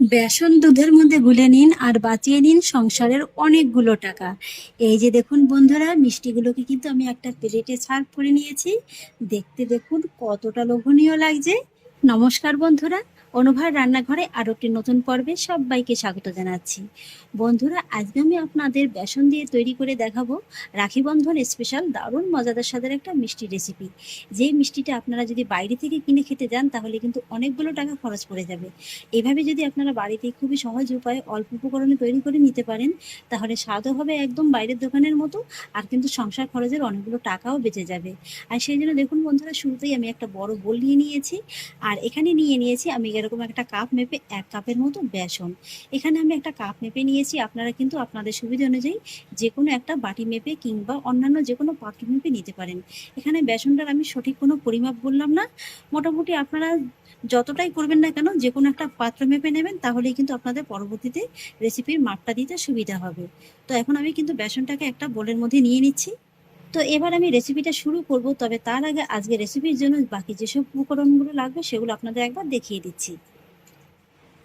বেসন দুধের মধ্যে গুলে নিন আর বাঁচিয়ে নিন সংসারের অনেকগুলো টাকা। এই যে দেখুন বন্ধুরা, মিষ্টিগুলোকে কিন্তু আমি একটা প্লেটে সার্ভ করে নিয়েছি। দেখতে দেখুন কতটা লোভনীয় লাগছে। নমস্কার বন্ধুরা, অনুভার রান্নাঘরে আরো একটি নতুন পর্বে সবাইকে স্বাগত জানাচ্ছি। বন্ধুরা, আজকে আমি আপনাদের বেসন দিয়ে তৈরি করে দেখাবো রাখি বন্ধন স্পেশাল দারুণ মজাদার স্বাদের একটা মিষ্টি রেসিপি। যে মিষ্টিটা আপনারা যদি বাইরে থেকে কিনে খেতে যান তাহলে কিন্তু অনেকগুলো টাকা খরচ পড়ে যাবে। এভাবে যদি আপনারা বাড়িতে খুবই সহজ উপায়ে অল্প উপকরণে তৈরি করে নিতে পারেন তাহলে স্বাদও হবে একদম বাইরের দোকানের মতো, আর কিন্তু সংসার খরচের অনেকগুলো টাকাও বেঁচে যাবে। আর সেই জন্য দেখুন বন্ধুরা, শুরুতেই আমি একটা বড় বোল নিয়ে নিয়েছি, আর এখানে নিয়ে নিয়েছি আমি এরকম একটা কাপ মেপে 1 কাপের মতো বেসন। এখানে আমি একটা কাপ মেপে নিয়েছি, আপনারা কিন্তু আপনাদের সুবিধা অনুযায়ী যে কোনো একটা বাটি মেপে কিংবা অন্যান্য যে কোনো পাত্র মেপে নিতে পারেন। এখানে বেসনটার আমি সঠিক কোনো পরিমাপ বললাম না, মোটামুটি আপনারা যতটাই করবেন না কেন যে কোনো একটা পাত্র মেপে নেবেন, তাহলেই কিন্তু আপনাদের পরবর্তীতে রেসিপির মাপটা দিতে সুবিধা হবে। তো এখন আমি কিন্তু বেসনটাকে একটা বোলের মধ্যে নিয়ে নিচ্ছি। তো এবার আমি রেসিপিটা শুরু করব, তবে তার আগে আজকে রেসিপির জন্য বাকি যেসব উপকরণগুলো লাগবে সেগুলো আপনাদের একবার দেখিয়ে দিচ্ছি।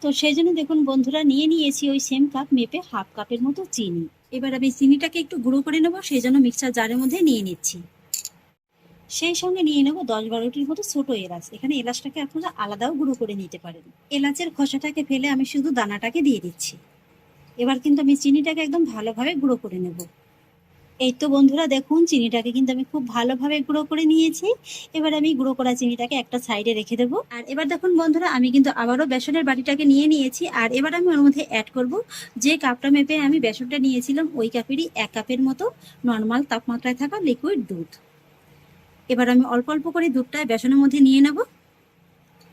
তো সেই জন্য দেখুন বন্ধুরা, নিয়ে নিয়েছি ওই সেম কাপ মেপে 1/2 কাপের মতো চিনি। এবার আমি চিনিটাকে একটু গুঁড়ো করে নেবো, সেই জন্য মিক্সার জারের মধ্যে নিয়ে নিচ্ছি। সেই সঙ্গে নিয়ে নেবো 10-12টির মতো ছোট এলাচ। এখানে এলাচটাকে আপনারা আলাদাও গুঁড়ো করে নিতে পারেন। এলাচের খোসাটাকে ফেলে আমি শুধু দানাটাকে দিয়ে দিচ্ছি। এবার কিন্তু আমি চিনিটাকে একদম ভালোভাবে গুঁড়ো করে নেব। এই তো বন্ধুরা দেখুন, চিনিটাকে কিন্তু আমি খুব ভালোভাবে গুঁড়ো করে নিয়েছি। এবার আমি গুঁড়ো করা চিনিটাকে একটা সাইডে রেখে দেবো। আর এবার দেখুন বন্ধুরা, আমি কিন্তু আবারও বেসনের বাটিটাকে নিয়ে নিয়েছি, আর এবার আমি ওর মধ্যে অ্যাড করব যে কাপটা মেপে আমি বেসনটা নিয়েছিলাম ওই কাপেরই 1 কাপের মতো নর্মাল তাপমাত্রায় থাকা লিকুইড দুধ। এবার আমি অল্প অল্প করে দুধটা বেসনের মধ্যে নিয়ে নেব,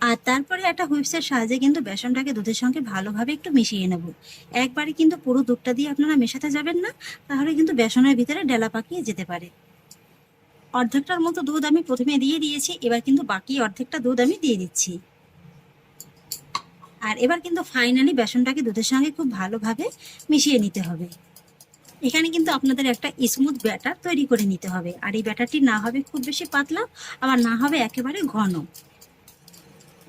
আর তারপরে একটা হুইপসের সাহায্যে কিন্তু বেসনটাকে দুধের সঙ্গে ভালোভাবে একটু মিশিয়ে নেব। একবারে কিন্তু পুরো দুধটা দিয়ে আপনারা মেশাতে যাবেন না, তাহলে কিন্তু বেসনের ভিতরে ডেলা পাকিয়ে যেতে পারে। অর্ধেকটার মতো দুধ আমি প্রথমে দিয়ে দিয়েছি, এবার কিন্তু বাকি অর্ধেকটা দুধ আমি দিয়ে দিচ্ছি। আর এবার কিন্তু ফাইনালি বেসনটাকে দুধের সঙ্গে খুব ভালোভাবে মিশিয়ে নিতে হবে। এখানে কিন্তু আপনাদের একটা স্মুথ ব্যাটার তৈরি করে নিতে হবে, আর এই ব্যাটারটি না হবে খুব বেশি পাতলা, আবার না হবে একেবারে ঘন।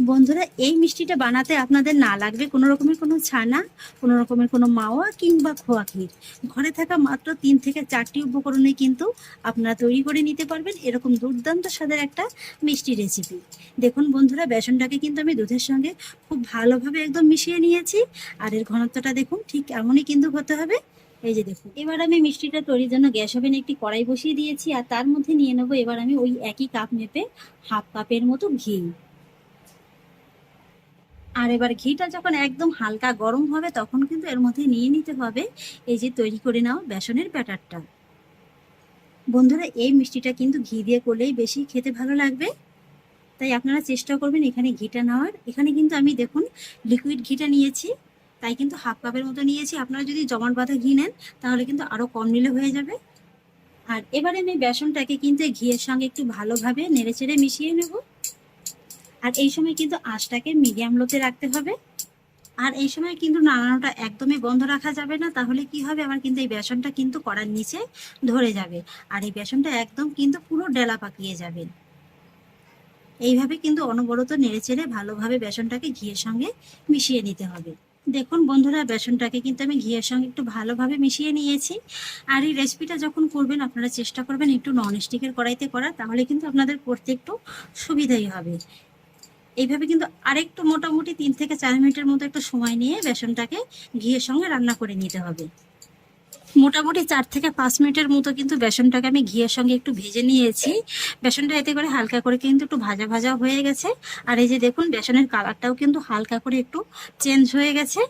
বন্ধুরা, এই মিষ্টিটা বানাতে আপনাদের না লাগবে কোনো রকমের কোনো ছানা, কোনো রকমের কোনো মাওয়া কিংবা খোয়া ক্ষীর। ঘরে থাকা মাত্র 3 থেকে 4টি উপকরণে কিন্তু আপনারা তৈরি করে নিতে পারবেন এরকম দুর্দান্ত স্বাদের একটা মিষ্টি রেসিপি। দেখুন বন্ধুরা, বেসনটাকে কিন্তু আমি দুধের সঙ্গে খুব ভালোভাবে একদম মিশিয়ে নিয়েছি, আর এর ঘনত্বটা দেখুন ঠিক এমনই কিন্তু হতে হবে। এই যে দেখুন, এবার আমি মিষ্টিটা তৈরির জন্য গ্যাস ওভেনে একটি কড়াই বসিয়ে দিয়েছি, আর তার মধ্যে নিয়ে নেবো এবার আমি ওই একই কাপ মেপে 1/2 কাপের মতো ঘি। আর এবার ঘিটা যখন একদম হালকা গরম হবে তখন কিন্তু এর মধ্যে নিয়ে নিতে হবে এই যে তৈরি করে নেওয়া বেসনের ব্যাটারটা। বন্ধুরা, এই মিষ্টিটা কিন্তু ঘি দিয়ে করলেই বেশি খেতে ভালো লাগবে, তাই আপনারা চেষ্টা করবেন এখানে ঘিটা নেওয়ার। এখানে কিন্তু আমি দেখুন লিকুইড ঘিটা নিয়েছি, তাই কিন্তু 1/2 কাপের মতো নিয়েছি। আপনারা যদি জমাট বাঁধা ঘি নেন তাহলে কিন্তু আরো কম নিলে হয়ে যাবে। আর এবারে আমি বেসনটাকে কিন্তু ঘিয়ের সঙ্গে একটু ভালোভাবে নেড়েচেড়ে মিশিয়ে নেব। আর এই সময় কিন্তু আঁচটাকে মিডিয়াম লোতে রাখতে হবে। আর এই সময় কিন্তু নাড়ানোটা একদমই বন্ধ রাখা যাবে না, তাহলে কি হবে আমার কিন্তু এই বেসনটা কিন্তু কড়ার নিচে ধরে যাবে, আর এই বেসনটা একদম কিন্তু পুরো ডেলা পাকিয়ে যাবে। এইভাবে কিন্তু অনবরত নেড়েচেড়ে ভালোভাবে বেসনটাকে ঘিয়ের সঙ্গে মিশিয়ে নিতে হবে। দেখুন বন্ধুরা, বেসনটাকে কিন্তু আমি ঘিয়ের সঙ্গে একটু ভালোভাবে মিশিয়ে নিয়েছি। আর এই রেসিপিটা যখন করবেন আপনারা চেষ্টা করবেন একটু ননস্টিকের কড়াইতে করা, তাহলে কিন্তু আপনাদের করতে একটু সুবিধাই হবে। এইভাবে কিন্তু আরেকটু মোটামুটি 3 থেকে 4 মিনিটের মতো একটু সময় নিয়ে বেসনটাকে ঘিয়ের সঙ্গে রান্না করে নিতে হবে। মোটামুটি 4 থেকে 5 মিনিটের মতো কিন্তু বেসনটাকে আমি ঘিয়ের সঙ্গে একটু ভেজে নিয়েছি। বেসনটা এতে করে হালকা করে কিন্তু একটু ভাজা ভাজা হয়ে গেছে। আর এই যে দেখুন, বেসনের কালারটাও কিন্তু হালকা করে একটু চেঞ্জ হয়ে গেছে।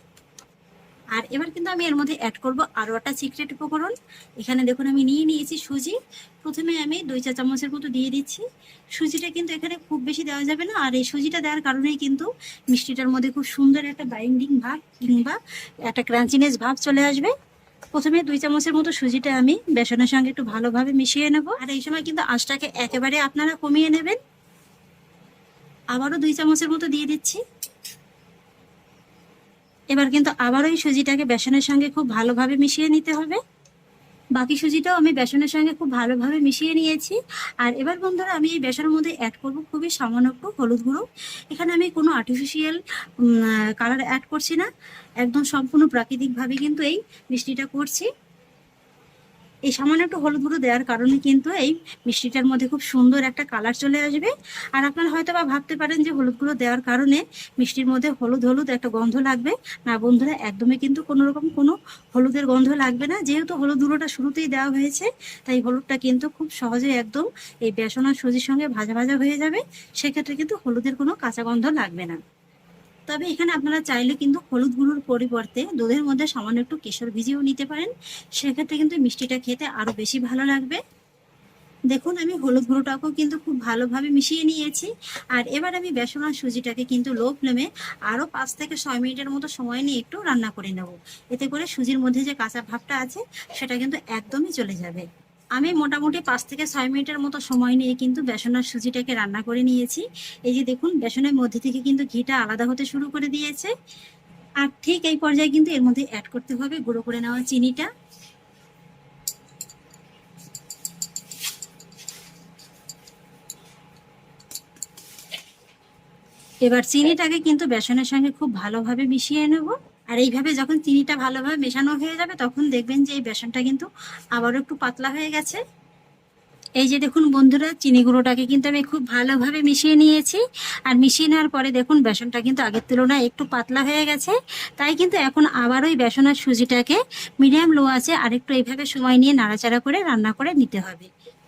আর এবার কিন্তু আমি এর মধ্যে অ্যাড করব আরও একটা সিক্রেট উপকরণ। এখানে দেখুন আমি নিয়ে নিয়েছি সুজি। প্রথমে আমি 2 চা চামচের মতো দিয়ে দিচ্ছি। সুজিটা কিন্তু এখানে খুব বেশি দেওয়া যাবে না, আর এই সুজিটা দেওয়ার কারণেই কিন্তু মিষ্টিটার মধ্যে খুব সুন্দর একটা বাইন্ডিং ভাব কিংবা একটা ক্রাঞ্চিনেস ভাব চলে আসবে। প্রথমে 2 চামচের মতো সুজিটা আমি বেসনের সঙ্গে একটু ভালোভাবে মিশিয়ে নেব, আর এই সময় কিন্তু আঁচটাকে একেবারে আপনারা কমিয়ে নেবেন। আবারও 2 চামচের মতো দিয়ে দিচ্ছি। এবার কিন্তু আবারও এই সুজিটাকে বেসনের সঙ্গে খুব ভালোভাবে মিশিয়ে নিতে হবে। বাকি সুজিটাও আমি বেসনের সঙ্গে খুব ভালোভাবে মিশিয়ে নিয়েছি। আর এবার বন্ধুরা আমি এই বেসনের মধ্যে অ্যাড করব খুবই সামান্য একটু হলুদ গুঁড়ো। এখানে আমি কোনো আর্টিফিশিয়াল কালার অ্যাড করছি না, একদম সম্পূর্ণ প্রাকৃতিকভাবে কিন্তু এই মিষ্টিটা করছি। এই সামান্য একটু হলুদ গুঁড়ো দেওয়ার কারণে কিন্তু এই মিষ্টিটার মধ্যে খুব সুন্দর একটা কালার চলে আসবে। আর আপনারা হয়তো বা ভাবতে পারেন যে হলুদ গুঁড়ো দেওয়ার কারণে মিষ্টির মধ্যে হলুদ হলুদ একটা গন্ধ লাগবে। না বন্ধুরা, একদমই কিন্তু কোনো রকম কোনো হলুদের গন্ধ লাগবে না। যেহেতু হলুদ গুঁড়োটা শুরুতেই দেওয়া হয়েছে, তাই হলুদটা কিন্তু খুব সহজে একদম এই বেসন আর সুজির সঙ্গে ভাজা ভাজা হয়ে যাবে। সেক্ষেত্রে কিন্তু হলুদের কোনো কাঁচা গন্ধ লাগবে না। তবে এখানে আপনারা চাইলে কিন্তু হলুদ গুঁড়োর পরিবর্তে দুধের মধ্যে সামান্য একটু কেশর ভিজিয়েও নিতে পারেন। সেক্ষেত্রে কিন্তু মিষ্টিটা খেতে আরো বেশি ভালো লাগবে। দেখুন আমি হলুদ গুঁড়োটাকেও কিন্তু খুব ভালোভাবে মিশিয়ে নিয়েছি। আর এবার আমি বেসন আর সুজিটাকে কিন্তু লো ফ্লেমে আরো 5 থেকে 6 মিনিটের মতো সময় নিয়ে একটু রান্না করে নেব। এতে করে সুজির মধ্যে যে কাঁচা ভাবটা আছে সেটা কিন্তু একদমই চলে যাবে। আমি মোটামুটি 5 থেকে 6 মিনিটের মতো সময় নিয়ে কিন্তু বেসন আর সুজিটাকে রান্না করে নিয়েছি। এই যে দেখুন বেসনের মধ্যে থেকে কিন্তু ঘিটা আলাদা হতে শুরু করে দিয়েছে। আর ঠিক এই পর্যায়ে কিন্তু এর মধ্যে অ্যাড করতে হবে গুঁড়ো করে নেওয়া চিনিটা। এবার চিনিটাকে কিন্তু বেসনের সঙ্গে খুব ভালোভাবে মিশিয়ে নেব। আর এইভাবে যখন চিনিটা ভালোভাবে মেশানো হয়ে যাবে তখন দেখবেন যে এই বেসনটা কিন্তু আবারও একটু পাতলা হয়ে গেছে। এই যে দেখুন বন্ধুরা, চিনি গুঁড়োটাকে কিন্তু আমি খুব ভালোভাবে মিশিয়ে নিয়েছি। আর মিশিয়ে নেওয়ার পরে দেখুন বেসনটা কিন্তু আগের তুলনায় একটু পাতলা হয়ে গেছে। তাই কিন্তু এখন আবারও এই বেসন আর সুজিটাকে মিডিয়াম লো আছে আরেকটু এইভাবে সময় নিয়ে নাড়াচাড়া করে রান্না করে নিতে হবে।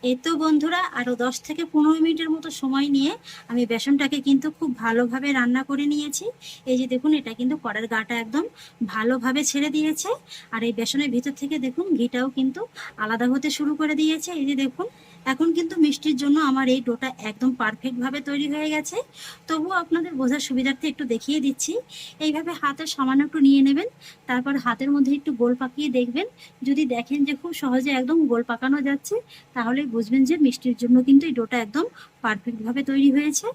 এই তো বন্ধুরা, আরো 10 থেকে 15 মিনিটের মতো সময় নিয়ে আমি বেসনটাকে কিন্তু খুব ভালোভাবে রান্না করে নিয়েছি। এই যে দেখুন এটা কিন্তু কড়ার গাটা একদম ভালোভাবে ছেড়ে দিয়েছে। আর এই বেসনের ভিতর থেকে দেখুন ঘিটাও কিন্তু আলাদা হতে শুরু করে দিয়েছে। এই যে দেখুন এখন কিন্তু মিষ্টির জন্য আমার এই ডোটা একদম পারফেক্ট ভাবে তৈরি হয়ে গেছে। তবুও আপনাদের বোঝার সুবিধার্থে একটু দেখিয়ে দিচ্ছি। এইভাবে হাতের সামান্য একটু নিয়ে নেবেন, তারপর হাতের মধ্যে একটু গোল পাকিয়ে দেখবেন। যদি দেখেন যে খুব সহজে একদম গোল পাকানো যাচ্ছে, তাহলে বুঝবেন যে মিষ্টির জন্য কিন্তু এই ডোটা একদম পারফেক্ট ভাবে তৈরি হয়েছে।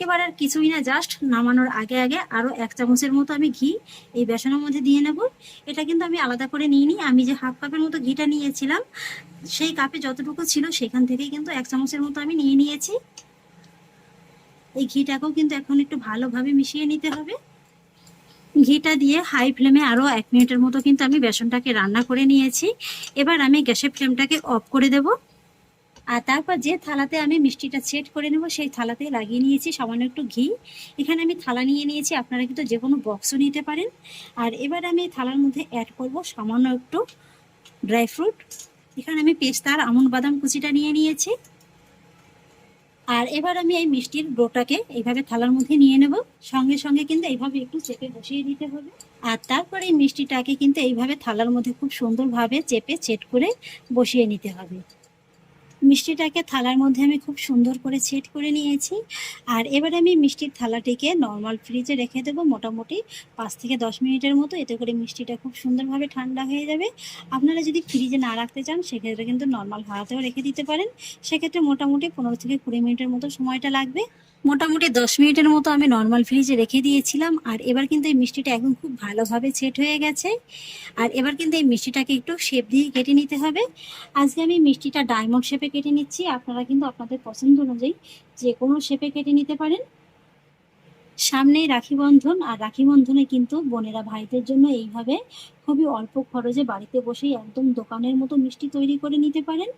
এবার আর কিছুই না, জাস্ট নামানোর আগে আগে আরো 1 চামচের মতো আমি ঘি এই বেসনের মধ্যে দিয়ে নেব। এটা কিন্তু আমি আলাদা করে নিইনি, আমি যে হাফ কাপের মতো ঘিটা নিয়েছিলাম সেই কাপে যতটুকু ছিল সেখান থেকেই কিন্তু 1 চামচের মতো আমি নিয়ে নিয়েছি। এই ঘিটাকেও কিন্তু এখন একটু ভালোভাবে মিশিয়ে নিতে হবে। ঘিটা দিয়ে হাই ফ্লেমে আরো 1 মিনিটের মতো কিন্তু আমি বেসনটাকে রান্না করে নিয়েছি। এবার আমি গ্যাসের ফ্লেমটাকে অফ করে দেব। আর তারপর যে থালাতে আমি মিষ্টিটা সেট করে নেব সেই থালাতে লাগিয়ে নিয়েছি সামান্য একটু ঘি। এখানে আমি থালা নিয়ে নিয়েছি, আপনারা কিন্তু যে কোনো বক্সও নিতে পারেন। আর এবার আমি থালার মধ্যে অ্যাড করব সামান্য একটু ড্রাই ফ্রুট। এখানে আমি পেস্তা আর আমন্ড বাদাম কুচিটা নিয়ে নিয়েছি। আর এবার আমি এই মিষ্টির ডোটাকে এইভাবে থালার মধ্যে নিয়ে নেব। সঙ্গে সঙ্গে কিন্তু এইভাবে একটু চেপে বসিয়ে দিতে হবে। আর তারপরে এই মিষ্টিটাকে কিন্তু এইভাবে থালার মধ্যে খুব সুন্দরভাবে চেপে সেট করে বসিয়ে নিতে হবে। মিষ্টিটাকে থালার মধ্যে আমি খুব সুন্দর করে সেট করে নিয়েছি। আর এবারে আমি মিষ্টির থালাটিকে নর্মাল ফ্রিজে রেখে দেবো মোটামুটি 5 থেকে 10 মিনিটের মতো। এতে করে মিষ্টিটা খুব সুন্দরভাবে ঠান্ডা হয়ে যাবে। আপনারা যদি ফ্রিজে না রাখতে চান সেক্ষেত্রে কিন্তু নর্মাল হাওয়াতেও রেখে দিতে পারেন। সেক্ষেত্রে মোটামুটি 15 থেকে 20 মিনিটের মতো সময়টা লাগবে। মোটামুটি 10 মিনিটের মতো আমি নর্মাল ফ্রিজে রেখে দিয়েছিলাম। আর এবার কিন্তু এই মিষ্টিটা একদম খুব ভালোভাবে সেট হয়ে গেছে। আর এবার কিন্তু এই মিষ্টিটাকে একটু শেপ দিয়ে কেটে নিতে হবে। আজকে আমি মিষ্টিটা ডায়মন্ড শেপে কেটে নিচ্ছি, আপনারা কিন্তু আপনাদের পছন্দ অনুযায়ী যে কোনো শেপে কেটে নিতে পারেন। সামনেই রাখি বন্ধন, আর রাখি বন্ধনে কিন্তু বোনেরা ভাইদের জন্য এইভাবে খুবই অল্প খরচে বাড়িতে বসেই একদম দোকানের মতো মিষ্টি তৈরি করে নিতে পারেন।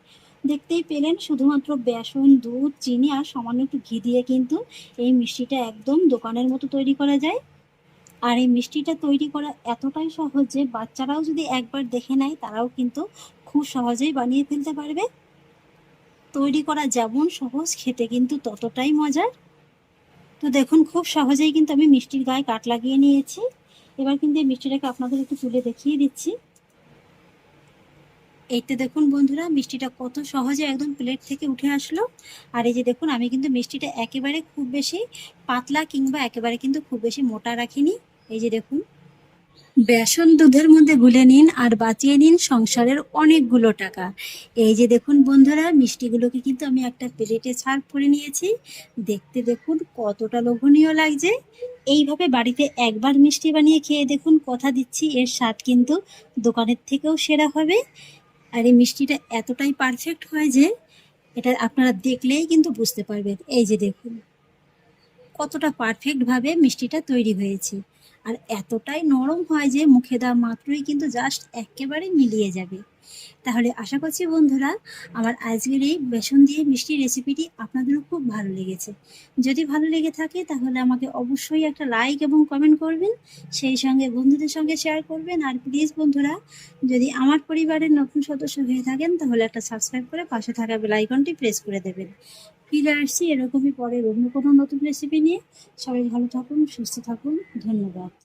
দেখতেই পেলেন শুধুমাত্র বেসন, দুধ, চিনি আর সামান্য একটু ঘি দিয়ে কিন্তু এই মিষ্টিটা একদম দোকানের মতো তৈরি করা যায়। আর এই মিষ্টিটা তৈরি করা এতটাই সহজ যে বাচ্চারাও যদি একবার দেখে নেয় তারাও কিন্তু খুব সহজেই বানিয়ে ফেলতে পারবে। তৈরি করা যেমন সহজ, খেতে কিন্তু ততটাই মজার। তো দেখুন খুব সহজেই কিন্তু আমি মিষ্টির গায়ে কাট লাগিয়ে নিয়েছি। এবার কিন্তু এই মিষ্টিটাকে আপনাদের একটু তুলে দেখিয়ে দিচ্ছি। এইটা দেখুন বন্ধুরা, মিষ্টিটা কত সহজে একদম প্লেট থেকে উঠে আসলো। আর এই যে দেখুন আমি কিন্তু মিষ্টিটা একেবারে খুব বেশি পাতলা কিংবা একেবারে কিন্তু খুব বেশি মোটা রাখিনি। এই যে দেখুন, বেসন দুধের মধ্যে গুলে নিন আর বাঁচিয়ে নিন সংসারের অনেকগুলো টাকা। এই যে দেখুন বন্ধুরা, মিষ্টিগুলোকে কিন্তু আমি একটা প্লেটে সার্ভ করে নিয়েছি। দেখতে দেখুন কতটা লোভনীয় লাগছে। এইভাবে বাড়িতে একবার মিষ্টি বানিয়ে খেয়ে দেখুন, কথা দিচ্ছি এর স্বাদ কিন্তু দোকানের থেকেও সেরা হবে। আর এই মিষ্টিটা এতটাই পারফেক্ট হয় যে এটা আপনারা দেখলেই কিন্তু বুঝতে পারবেন। এই যে দেখুন কতটা পারফেক্টভাবে মিষ্টিটা তৈরি হয়েছে। আর এতটাই নরম হয় যে মুখে দেওয়া মাত্রই কিন্তু জাস্ট একেবারে মিলিয়ে যাবে। তাহলে আশা করছি বন্ধুরা আমার আজকের এই বেসন দিয়ে মিষ্টি রেসিপিটি আপনাদেরও খুব ভালো লেগেছে। যদি ভালো লেগে থাকে তাহলে আমাকে অবশ্যই একটা লাইক এবং কমেন্ট করবেন, সেই সঙ্গে বন্ধুদের সঙ্গে শেয়ার করবেন। আর প্লিজ বন্ধুরা, যদি আমার পরিবারের নতুন সদস্য হয়ে থাকেন তাহলে একটা সাবস্ক্রাইব করে পাশে থাকা বেল আইকনটি প্রেস করে দেবেন। ফিরে আসছি এরকমই পরে অন্য কোনো নতুন রেসিপি নিয়ে। সবাই ভালো থাকুন, সুস্থ থাকুন, ধন্যবাদ।